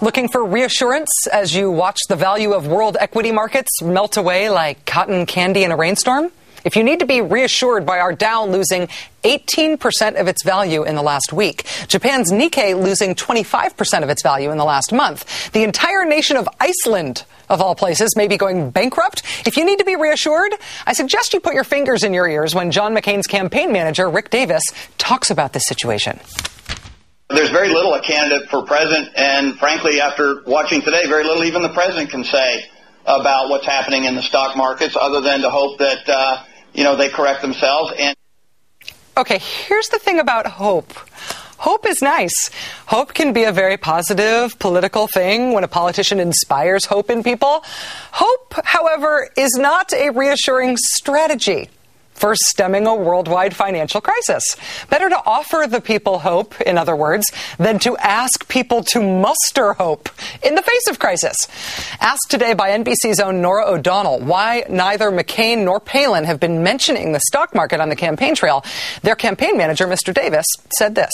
Looking for reassurance as you watch the value of world equity markets melt away like cotton candy in a rainstorm? If you need to be reassured by our Dow losing 18% of its value in the last week, Japan's Nikkei losing 25% of its value in the last month, the entire nation of Iceland, of all places, may be going bankrupt. If you need to be reassured, I suggest you put your fingers in your ears when John McCain's campaign manager, Rick Davis, talks about this situation. There's very little a candidate for president, and frankly, after watching today, very little even the president can say about what's happening in the stock markets other than to hope that, they correct themselves. And okay, here's the thing about hope. Hope is nice. Hope can be a very positive political thing when a politician inspires hope in people. Hope, however, is not a reassuring strategy for stemming a worldwide financial crisis. Better to offer the people hope, in other words, than to ask people to muster hope in the face of crisis. Asked today by NBC's own Norah O'Donnell why neither McCain nor Palin have been mentioning the stock market on the campaign trail, their campaign manager, Mr. Davis, said this.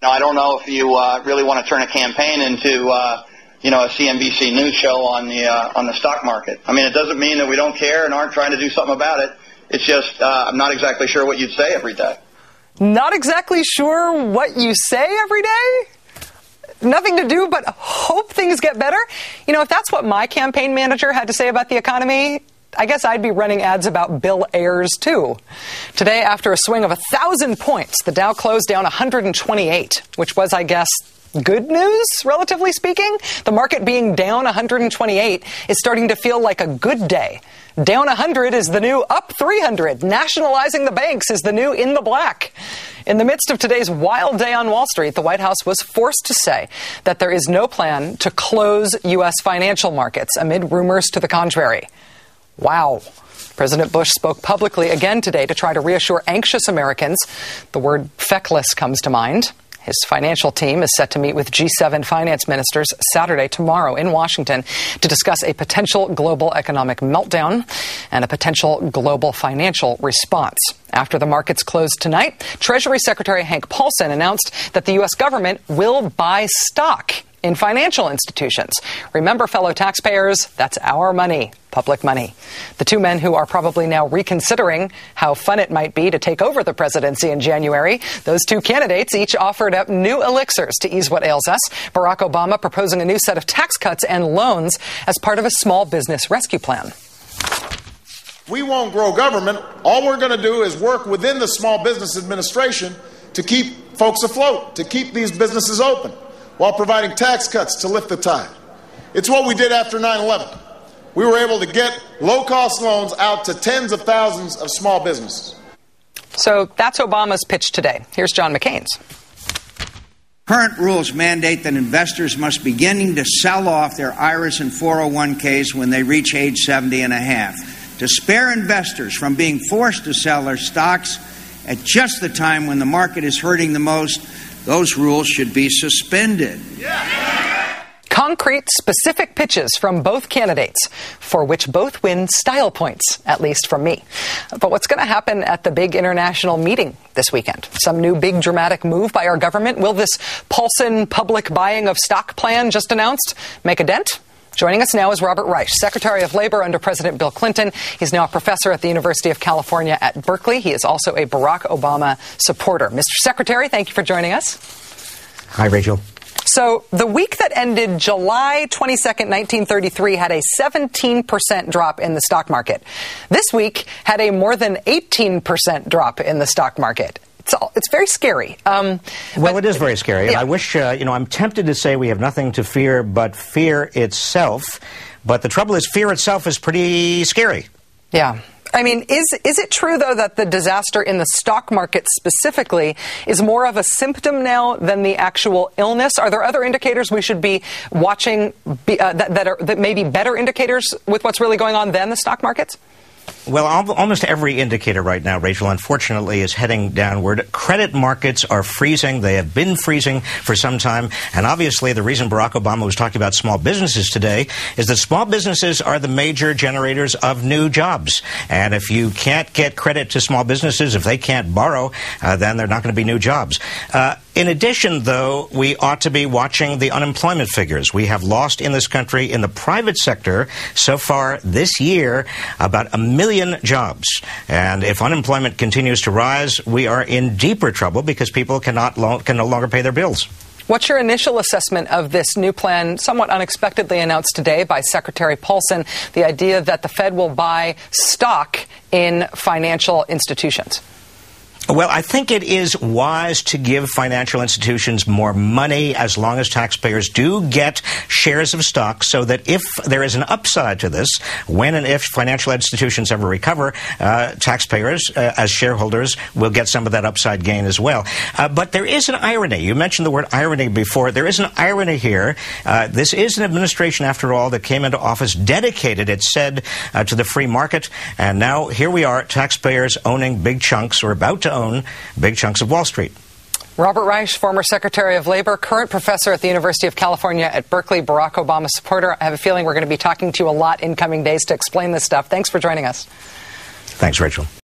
Now, I don't know if you really want to turn a campaign into a CNBC news show on the stock market. I mean, it doesn't mean that we don't care and aren't trying to do something about it. It's just I'm not exactly sure what you'd say every day. Not exactly sure what you say every day? Nothing to do but hope things get better? If that's what my campaign manager had to say about the economy, I guess I'd be running ads about Bill Ayers, too. Today, after a swing of 1,000 points, the Dow closed down 128, which was, I guess, good news, relatively speaking. The market being down 128 is starting to feel like a good day. Down 100 is the new up 300. Nationalizing the banks is the new in the black. In the midst of today's wild day on Wall Street, the White House was forced to say that there is no plan to close U.S. financial markets amid rumors to the contrary. Wow. President Bush spoke publicly again today to try to reassure anxious Americans. The word feckless comes to mind. His financial team is set to meet with G7 finance ministers Saturday, tomorrow in Washington to discuss a potential global economic meltdown and a potential global financial response. After the markets closed tonight, Treasury Secretary Hank Paulson announced that the U.S. government will buy stock in financial institutions. Remember, fellow taxpayers, that's our money, public money. The two men who are probably now reconsidering how fun it might be to take over the presidency in January, those two candidates each offered up new elixirs to ease what ails us. Barack Obama proposing a new set of tax cuts and loans as part of a small business rescue plan. We won't grow government. All we're going to do is work within the Small Business Administration to keep folks afloat, to keep these businesses open, while providing tax cuts to lift the tide. It's what we did after 9/11. We were able to get low-cost loans out to tens of thousands of small businesses. So that's Obama's pitch today. Here's John McCain's. Current rules mandate that investors must be beginning to sell off their IRAs and 401ks when they reach age 70 and a half. To spare investors from being forced to sell their stocks at just the time when the market is hurting the most, those rules should be suspended. Concrete, specific pitches from both candidates, for which both win style points, at least from me. But what's going to happen at the big international meeting this weekend? Some new big dramatic move by our government? Will this Paulson public buying of stock plan just announced make a dent? Joining us now is Robert Reich, Secretary of Labor under President Bill Clinton. He's now a professor at the University of California at Berkeley. He is also a Barack Obama supporter. Mr. Secretary, thank you for joining us. Hi, Rachel. So the week that ended July 22nd, 1933 had a 17% drop in the stock market. This week had a more than 18% drop in the stock market. It's very scary. Well, it is very scary. Yeah. I wish, I'm tempted to say we have nothing to fear but fear itself. But the trouble is, fear itself is pretty scary. Yeah. I mean, is it true, though, that the disaster in the stock market specifically is more of a symptom now than the actual illness? Are there other indicators we should be watching that may be better indicators with what's really going on than the stock markets? Well, almost every indicator right now, Rachel, unfortunately, is heading downward. Credit markets are freezing. They have been freezing for some time. And obviously, the reason Barack Obama was talking about small businesses today is that small businesses are the major generators of new jobs. And if you can't get credit to small businesses, if they can't borrow, then they're not going to be new jobs. In addition, though, we ought to be watching the unemployment figures. We have lost in this country, in the private sector, so far this year, about 1 million jobs. And if unemployment continues to rise, we are in deeper trouble because people can no longer pay their bills. What's your initial assessment of this new plan, somewhat unexpectedly announced today by Secretary Paulson, the idea that the Fed will buy stock in financial institutions? Well, I think it is wise to give financial institutions more money as long as taxpayers do get shares of stock, so that if there is an upside to this, when and if financial institutions ever recover, taxpayers as shareholders will get some of that upside gain as well. But there is an irony. You mentioned the word irony before. There is an irony here. This is an administration, after all, that came into office dedicated, it said, to the free market. And now here we are, taxpayers owning big chunks, or about to own big chunks of Wall Street. Robert Reich, former Secretary of Labor, current professor at the University of California at Berkeley, Barack Obama supporter. I have a feeling we're going to be talking to you a lot in coming days to explain this stuff. Thanks for joining us. Thanks, Rachel.